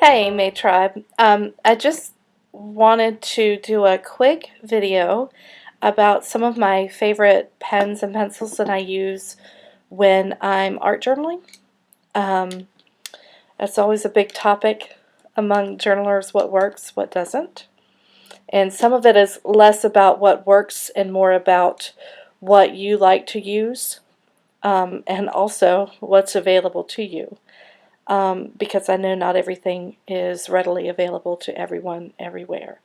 Hey, May Tribe. I just wanted to do a quick video about some of my favorite pens and pencils that I use when I'm art journaling. Um, that's always a big topic among journalers, what works, what doesn't. And some of it is less about what works and more about what you like to use, and also what's available to you. Because I know not everything is readily available to everyone everywhere.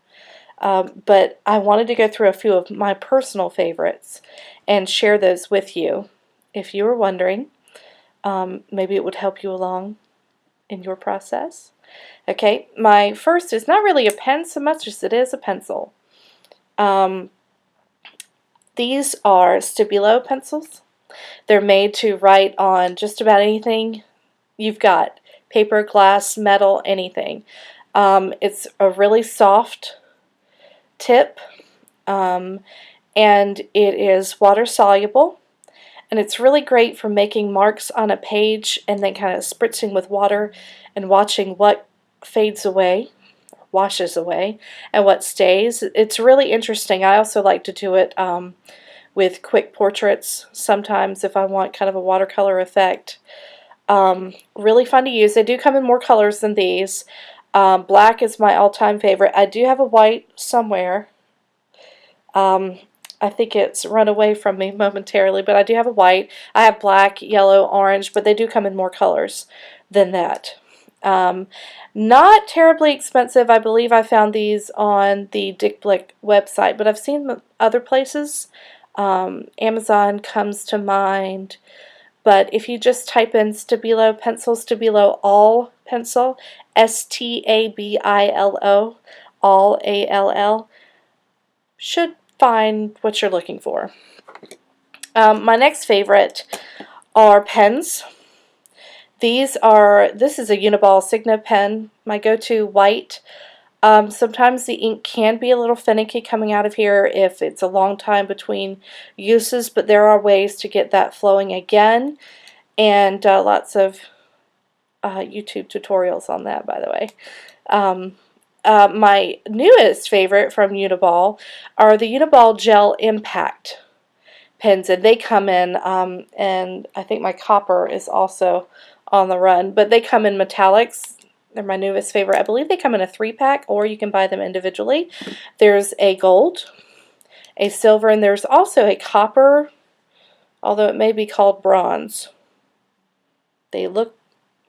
But I wanted to go through a few of my personal favorites and share those with you. If you were wondering, maybe it would help you along in your process. Okay, my first is not really a pen so much as it is a pencil. Um, these are Stabilo pencils. They're made to write on just about anything you've got. Paper, glass, metal, anything. It's a really soft tip, and it is water soluble, and it's really great for making marks on a page and then kind of spritzing with water and watching what fades away, washes away, and what stays. It's really interesting. I also like to do it with quick portraits sometimes if I want kind of a watercolor effect. Really fun to use. They do come in more colors than these. Black is my all-time favorite. I do have a white somewhere. I think it's run away from me momentarily, but I do have a white. I have black, yellow, orange, but they do come in more colors than that. Not terribly expensive. I believe I found these on the Dick Blick website, but I've seen them other places. Amazon comes to mind. But if you just type in Stabilo pencil, Stabilo all pencil, Stabilo, all ALL, should find what you're looking for. My next favorite are pens. This is a Uniball Signo pen, my go-to white. Sometimes the ink can be a little finicky coming out of here if it's a long time between uses, but there are ways to get that flowing again, and lots of YouTube tutorials on that, by the way. My newest favorite from Uniball are the Uniball Gel Impact pens, and they come in, and I think my copper is also on the run, but they come in metallics. They're my newest favorite. I believe they come in a 3-pack, or you can buy them individually. There's a gold, a silver, and there's also a copper, although it may be called bronze. They look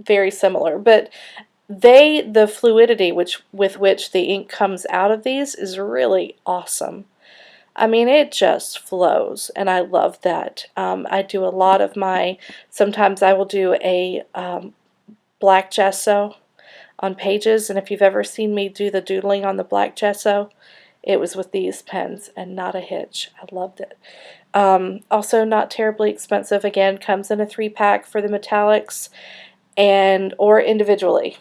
very similar, but the fluidity with which the ink comes out of these is really awesome. I mean, it just flows, and I love that. I do a lot of sometimes I will do a black gesso on pages, and if you've ever seen me do the doodling on the black gesso, it was with these pens and not a hitch. I loved it. Also not terribly expensive. Again, comes in a 3-pack for the metallics or individually.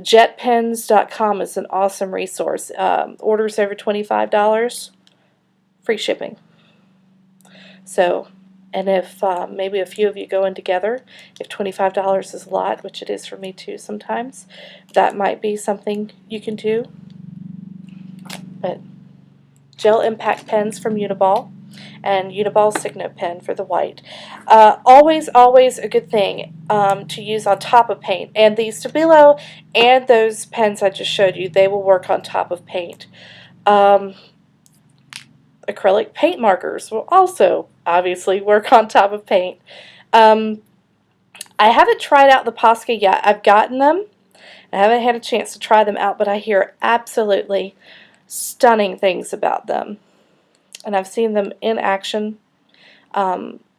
Jetpens.com is an awesome resource. Orders over $25, free shipping. So, and if maybe a few of you go in together, if $25 is a lot, which it is for me too sometimes, that might be something you can do. But Gel Impact pens from Uniball, and Uniball Signo pen for the white. Always a good thing to use on top of paint. And the Stabilo and those pens I just showed you, they will work on top of paint. Acrylic paint markers will also obviously work on top of paint. I haven't tried out the Posca yet. I've gotten them. I haven't had a chance to try them out, but I hear absolutely stunning things about them. And I've seen them in action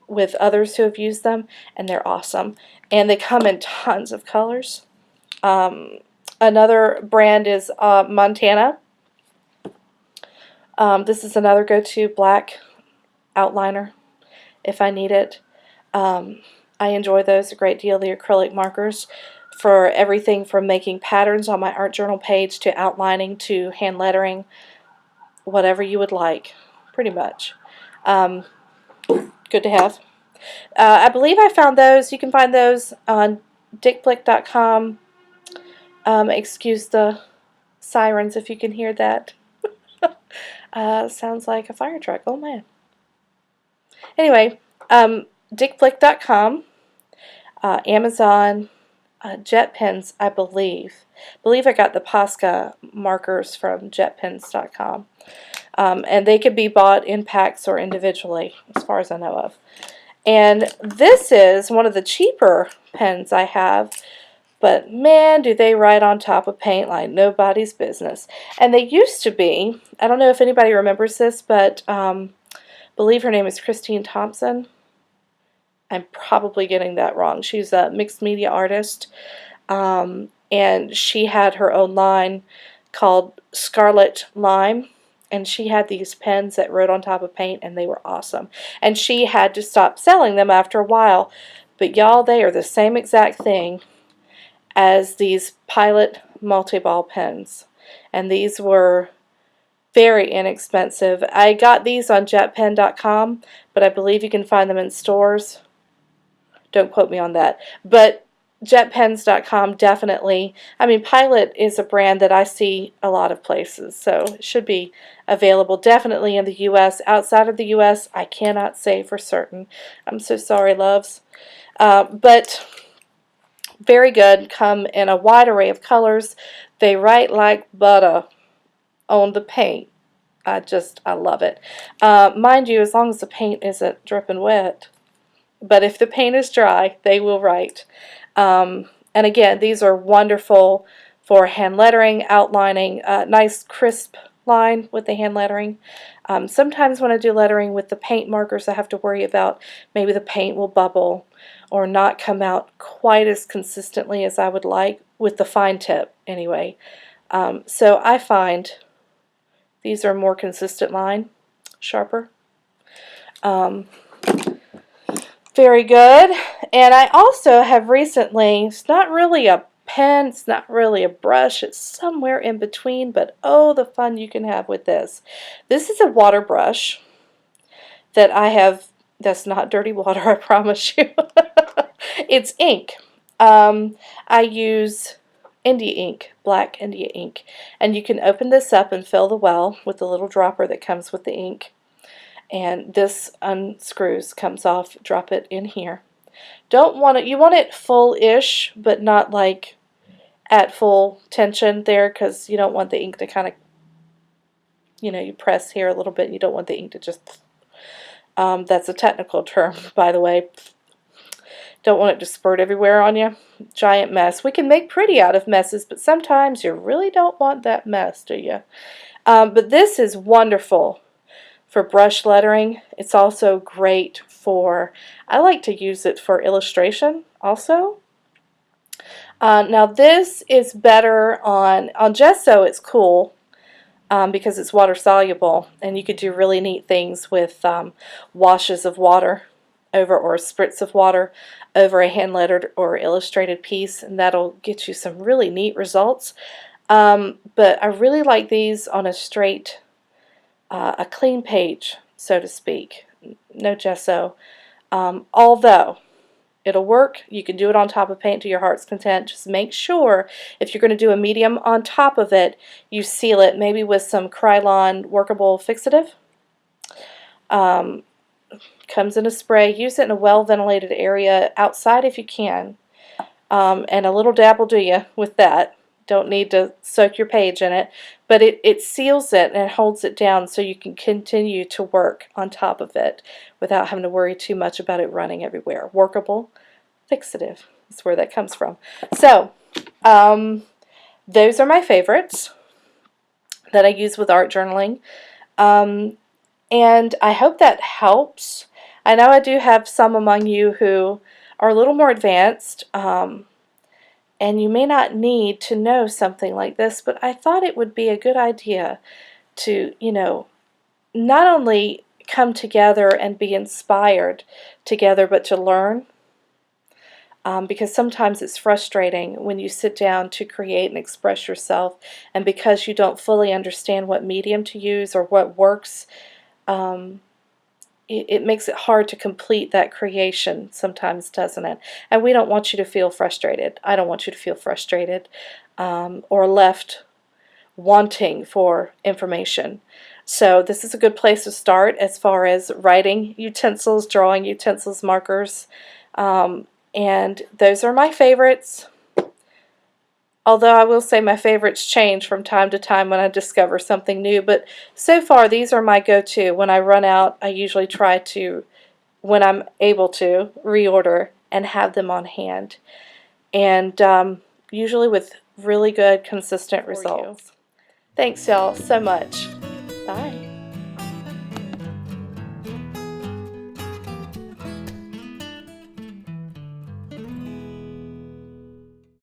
with others who have used them, and they're awesome. And they come in tons of colors. Another brand is Montana. This is another go-to black outliner if I need it. I enjoy those a great deal, the acrylic markers, for everything from making patterns on my art journal page to outlining to hand lettering, whatever you would like, pretty much. Good to have. I believe I found those. You can find those on dickblick.com, Excuse the sirens if you can hear that. Sounds like a fire truck. Oh man. Anyway, dickblick.com, Amazon, JetPens, I believe. I got the Posca markers from jetpens.com. And they could be bought in packs or individually, as far as I know of. And this is one of the cheaper pens I have, but man, do they write on top of paint like nobody's business. And they used to be, I don't know if anybody remembers this, but I believe her name is Christine Thompson. I'm probably getting that wrong. She's a mixed media artist, and she had her own line called Scarlet Lime, and she had these pens that wrote on top of paint, and they were awesome. And she had to stop selling them after a while, but y'all, they are the same exact thing as these Pilot multi-ball pens, and these were very inexpensive. I got these on jetpen.com, but I believe you can find them in stores. Don't quote me on that. But jetpens.com definitely. I mean, Pilot is a brand that I see a lot of places, so it should be available definitely in the U.S. Outside of the U.S., I cannot say for certain. I'm so sorry, loves. But very good. Come in a wide array of colors. They write like butter on the paint. I love it. Mind you, as long as the paint isn't dripping wet. But if the paint is dry, they will write. And again, these are wonderful for hand lettering, outlining, nice crisp line with the hand lettering. Sometimes when I do lettering with the paint markers, I have to worry about maybe the paint will bubble or not come out quite as consistently as I would like with the fine tip anyway. So I find these are more consistent line, sharper. Very good. And I also have recently, it's not really a pen, it's not really a brush, it's somewhere in between, but oh, the fun you can have with this. This is a water brush that I have, that's not dirty water, I promise you. It's ink. I use India ink, black India ink, and you can open this up and fill the well with the little dropper that comes with the ink. And this unscrews, comes off, drop it in here. Don't want it, you want it full-ish, but not like at full tension there, because you don't want the ink to kind of, you know, you press here a little bit, you don't want the ink to just, that's a technical term, by the way. Don't want it to spurt everywhere on you. Giant mess. We can make pretty out of messes, but sometimes you really don't want that mess, do you? But this is wonderful for brush lettering. It's also great for, I like to use it for illustration also. Now this is better on gesso. It's cool because it's water soluble, and you could do really neat things with washes of water over, or spritz of water over a hand lettered or illustrated piece, and that'll get you some really neat results. But I really like these on a straight, a clean page, so to speak. No gesso. Although it'll work, you can do it on top of paint to your heart's content. Just make sure if you're going to do a medium on top of it, you seal it maybe with some Krylon workable fixative. Comes in a spray. Use it in a well-ventilated area outside if you can. And a little dab will do you with that. Don't need to soak your page in it. But it seals it and holds it down so you can continue to work on top of it without having to worry too much about it running everywhere. Workable fixative is where that comes from. So, those are my favorites that I use with art journaling. And I hope that helps. I know I do have some among you who are a little more advanced, and you may not need to know something like this, but I thought it would be a good idea to, you know, not only come together and be inspired together, but to learn. Because sometimes it's frustrating when you sit down to create and express yourself, and because you don't fully understand what medium to use or what works, it makes it hard to complete that creation sometimes, doesn't it? And we don't want you to feel frustrated. I don't want you to feel frustrated. or left wanting for information. So this is a good place to start as far as writing utensils, drawing utensils, markers, and those are my favorites. Although I will say my favorites change from time to time when I discover something new, but so far these are my go-to. When I run out, I usually try to, when I'm able to, reorder and have them on hand. And usually with really good, consistent results. Thanks, y'all, so much. Bye.